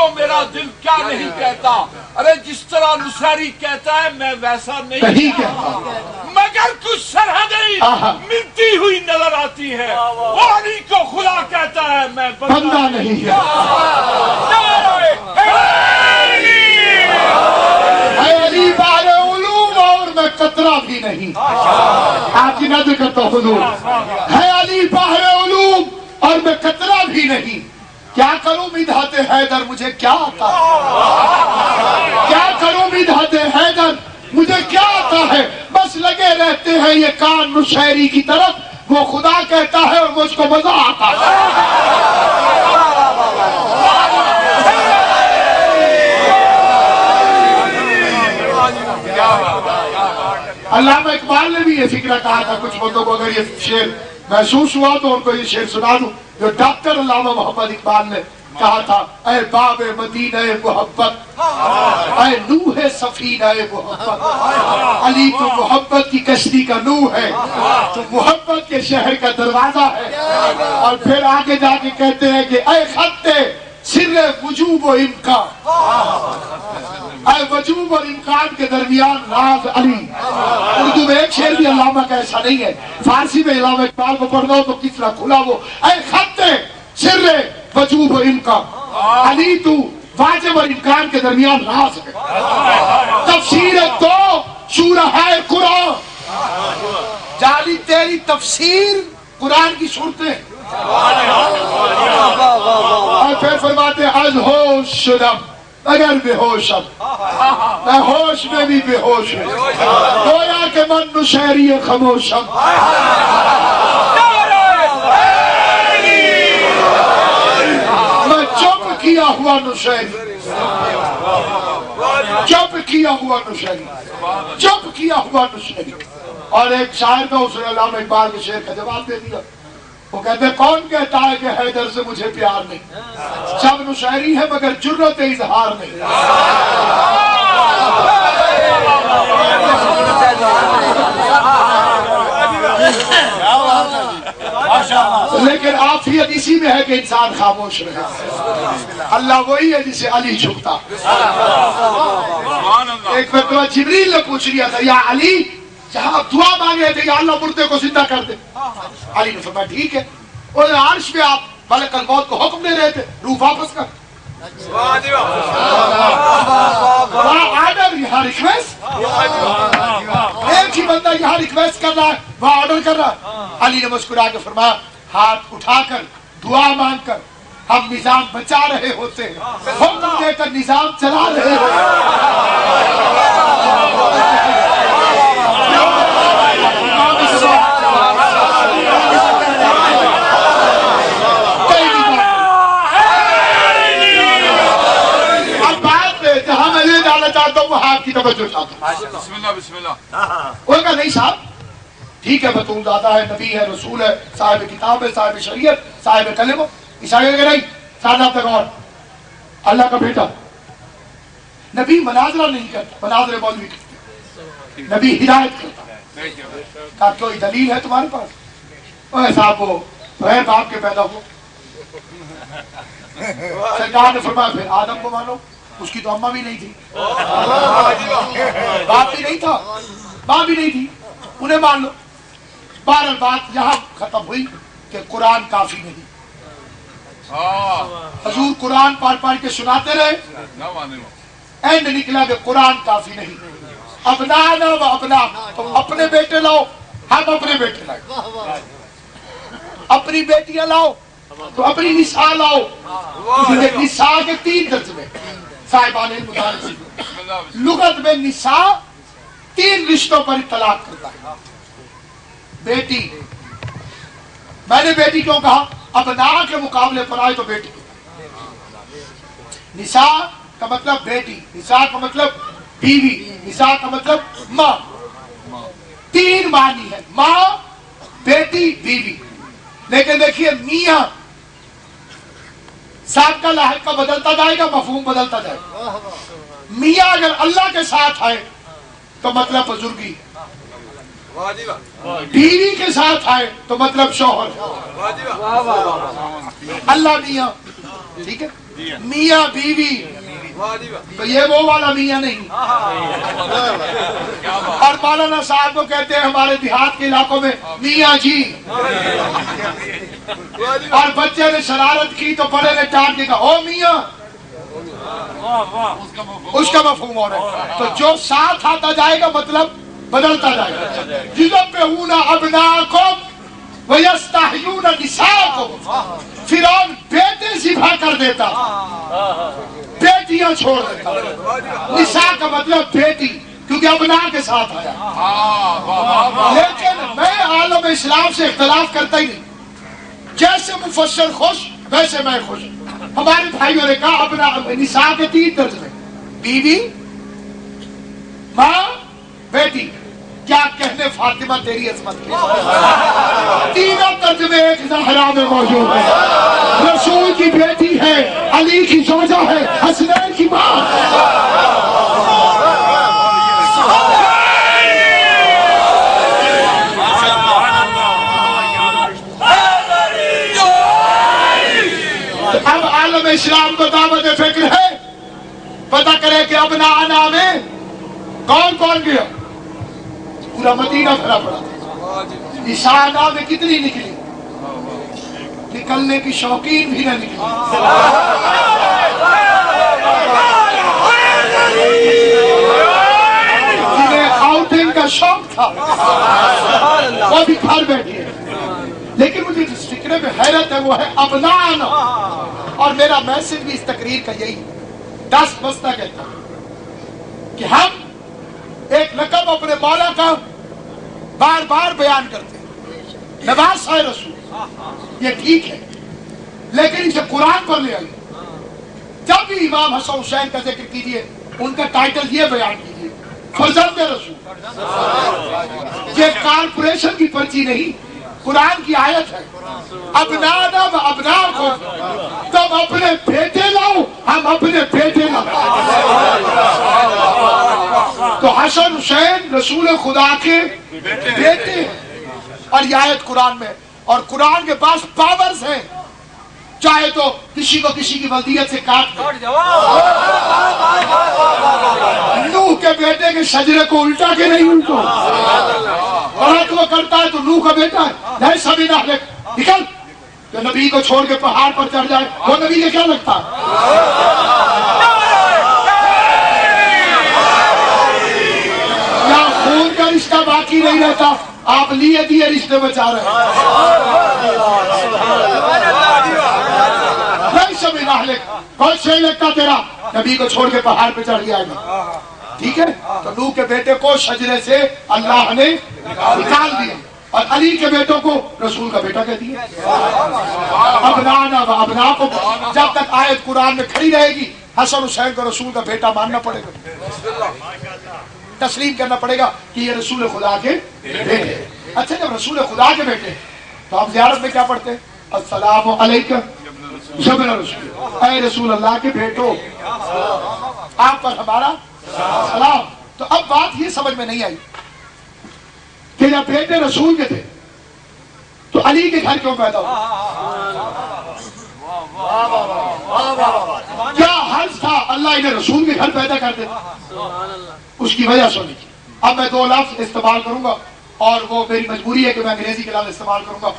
تو میرا دل کیا نہیں کہتا. ارے جس طرح نصیری کہتا ہے میں ویسا نہیں کہتا, مگر کچھ سرحدیں ملتی ہوئی نظر آتی ہے. وہ علی کو خدا کہتا ہے میں بندہ نہیں ہے. علی بحر علوم اور میں قطرہ بھی نہیں. آپ کی نظر کرتا ہوں حضور, ہے علی بحر علوم اور میں قطرہ بھی نہیں. کیا کروں مدحت حیدر مجھے کیا آتا ہے, کیا کروں مدحت حیدر مجھے کیا آتا ہے. بس لگے رہتے ہیں یہ کان نشیری کی طرف, وہ خدا کہتا ہے اور مجھ کو مزہ آتا ہے. علامہ اقبال نے بھی یہ فکرہ کہا تھا. کچھ بندوں کو اگر یہ شعر محسوس ہوا تو ان کو یہ شعر سنا دوں جو ڈاکٹر علامہ محمد اقبال نے کہا تھا. اے باب مدینہ محبت, اے نوح سفینہ محبت, علی تو محبت کی کشتی کا نوح ہے, تو محبت کے شہر کا دروازہ ہے. اور پھر آگے جا کے کہتے ہیں کہ اے خط سر وجوب و امکان, اے وجوب اور امکان کے درمیان راز علی. اردو میں ایک شعر بھی علامہ کا ایسا نہیں ہے, فارسی میں علامہ اقبال کو پڑھ دو تو کس طرح کھلا وہ. اے خط سر وجوب و امکان, علی تو واجب اور امکان کے درمیان راز ہے. تفسیر دو شورہ قرآن, جعلی تیری تفسیر قرآن کی صورتیں. اور پھر فرماتے از ہوش شدم اگر بے ہوشم, میں ہوش میں بھی بے ہوش ہوں, گویا کہ من نشیری خاموشم. میں چپ کیا ہوا نشیری, چپ کیا ہوا نشیری, چپ کیا ہوا نشیری. اور ایک شاعر کا اس نے علامہ اقبال کے شعر کا جواب دے دیا. وہ کہتے ہیں کون کہتا ہے کہ حیدر سے مجھے پیار نہیں, سب نشاعری ہے مگر جرت اظہار نہیں. لیکن عافیت اسی میں ہے کہ انسان خاموش رہے. اللہ وہی ہے جسے علی چھپتا. ایک مرتبہ جبریل نے پوچھ لیا تھا یا علی, جہاں آپ دعا مانگے تھے یا اللہ مردے کو زندہ کر دے. علی نے فرمایا ٹھیک ہے. اور عرش پہ آپ ملک الموت کو حکم دے رہے تھے روح واپس کر. آرڈر یہاں ریکویسٹ, ایک ہی بندہ یہاں ریکویسٹ کر رہا ہے وہاں آرڈر کر رہا ہے. علی نے مسکرا کے فرمایا ہاتھ اٹھا کر دعا مانگ کر ہم نظام بچا رہے ہوتے ہیں, حکم دے کر نظام چلا رہے کی توجہ چاہتا ہوں. بسم اللہ بسم اللہ. کوئی کہا نہیں صاحب ٹھیک ہے, بطول داتا ہے, نبی ہے, رسول ہے, صاحب کتاب ہے, صاحب شریعت, صاحب کلم ہو. عیسائی کہ نہیں سادہ تک اور اللہ کا بیٹا. نبی مناظرہ نہیں کرتا, مناظرے مولوی کرتے. نبی ہدایت کرتا. کہا کوئی دلیل ہے تمہارے پاس؟ اوہ صاحب وہ غیر باپ کے پیدا ہو. سرکار نے فرمایا پھر آدم کو مانو, اس کی تو اماں بھی نہیں تھی, باپ بھی نہیں تھا, ماں بھی نہیں تھی, انہیں مان لو. بہرحال بات یہاں ختم ہوئی کہ قرآن کافی نہیں. حضور قرآن پڑھ پڑھ کے سناتے رہے, اینڈ نکلا کہ قرآن کافی نہیں. ابنانا و ابنا, تم اپنے بیٹے لاؤ, ہم اپنے بیٹے لائے. اپنی بیٹیاں لاؤ تو اپنی نساء لاؤ. نساء کے 3 ترجمے صاحبان المدارس. لغت میں نساء 3 رشتوں پر اطلاق کرتا ہے. بیٹی, میں نے بیٹی کیوں کہا؟ ابنا کے مقابلے پر آئے تو بیٹی. نساء کا مطلب بیٹی, نساء کا مطلب بیوی, نساء کا مطلب ماں. 3 معنی ہے, ماں, بیٹی, بیوی. لیکن دیکھیے میاں ساتھ کا لاحق کا بدلتا جائے گا, مفہوم بدلتا جائے گا. میاں اگر اللہ کے ساتھ آئے تو مطلب بزرگی, بیوی کے ساتھ آئے تو مطلب شوہر. اللہ میاں, ٹھیک ہے. میاں بیوی، تو یہ وہ والا میاں نہیں. اور مولانا صاحب کو کہتے ہیں ہمارے دیہات کے علاقوں میں میاں جی. اور بچے نے شرارت کی تو بڑے نے ڈانٹ کے کہا او میاں، اس کا مفہوم ہو رہا ہے. تو جو ساتھ آتا جائے گا مطلب بدلتا جائے گا. یذبحون ابناءکم ویستحیون نساءکم. فرعون بیٹے ذبح کر دیتا، بیٹیاں چھوڑ دیتا. نساء کا مطلب بیٹی، کیونکہ ابناء کے ساتھ آیا. لیکن میں عالم اسلام سے اختلاف کرتا ہی نہیں. جیسے مفسر خوش ویسے میں خوش. ہمارے بھائیوں نے کہا اپنا نساء کے 3 ترجمے، بیوی، ماں، بیٹی. کیا کہنے فاطمہ تیری عظمت کے. 3 ترجمے ایک زہرا میں موجود ہے. رسول کی بیٹی ہے، علی کی زوجہ ہے، حسنین کی ماں. اب عالم اسلام کو دعوت فکر ہے، پتہ کرے کہ ابناءنا میں کون کون گیا. پورا مدینہ بھرا پڑا تھا. نساء میں کتنی نکلی؟ نکلنے کی شوقین بھی نہ نکلی. جنہیں آؤٹنگ کا شوق تھا وہ بھی گھر بیٹھی ہے. لیکن مجھے جس فکرے میں حیرت ہے وہ ہے ابناءنا. اور میرا میسج بھی اس تقریر کا یہی 10 بستہ کہتا ہوں کہ ہم ایک لقب اپنے مولا کا بار بار بیان کرتے ہیں، نواز رسول. یہ ٹھیک ہے، لیکن اسے قرآن پر لے آئیے. جب بھی امام حسن حسین کا ذکر کیجئے ان کا ٹائٹل یہ بیان کیجئے، فرزند رسول. یہ کارپوریشن کی پرچی نہیں، قرآن کی آیت ہے. ابناءنا و ابناءکم. تم اپنے بیٹے لاؤ، ہم اپنے بیٹے لاؤ. تو حسن حسین رسول خدا کے بیٹے ہیں. اور یہ آیت قرآن میں، اور قرآن کے پاس پاورز ہیں، چاہے تو کسی کو کسی کی ولدیت سے کاٹ دے. نوح کے بیٹے کے شجرے کو الٹا کے نہیں الٹو. اور اگر وہ کرتا ہے تو نوح کا بیٹا ہے. نہیں سبھی نہلک نکل. جو نبی کو چھوڑ کے پہاڑ پر چڑھ جائے وہ نبی کے کیا لگتا ہے؟ یا خون کا رشتہ باقی نہیں رہتا، آپ لیے دیے رشتے بچا رہے ہیں. نہیں سبھی نہلک، کوئی شے لگتا تیرا نبی کو چھوڑ کے پہاڑ پہ چڑھ گیا ہے. ٹھیک ہے. تو نوح کے بیٹے کو شجرے سے اللہ نے نکال دیا، اور علی کے بیٹوں کو رسول کا بیٹا کہہ دیا. ابناءنا و ابناءکم. جب تک آیت قرآن میں کھڑی رہے گی حسن حسین کو رسول کا بیٹا ماننا پڑے گا، تسلیم کرنا پڑے گا کہ یہ رسول خدا کے بیٹے. اچھا جب رسول خدا کے بیٹے تو ہم زیارت میں کیا پڑھتے ہیں؟ السلام علیکم ابن رسول. اے رسول اللہ کے بیٹو، آپ پر ہمارا سلام. تو اب بات یہ سمجھ میں نہیں آئی کہ جب بیٹے رسول کے تھے تو علی کے گھر کیوں پیدا ہوا؟ کیا حرض تھا اللہ انہیں رسول کے گھر پیدا کر دے؟ اس کی وجہ سنیے. اب میں 2 لفظ استعمال کروں گا اور وہ میری مجبوری ہے کہ میں انگریزی کے لفظ استعمال کروں گا.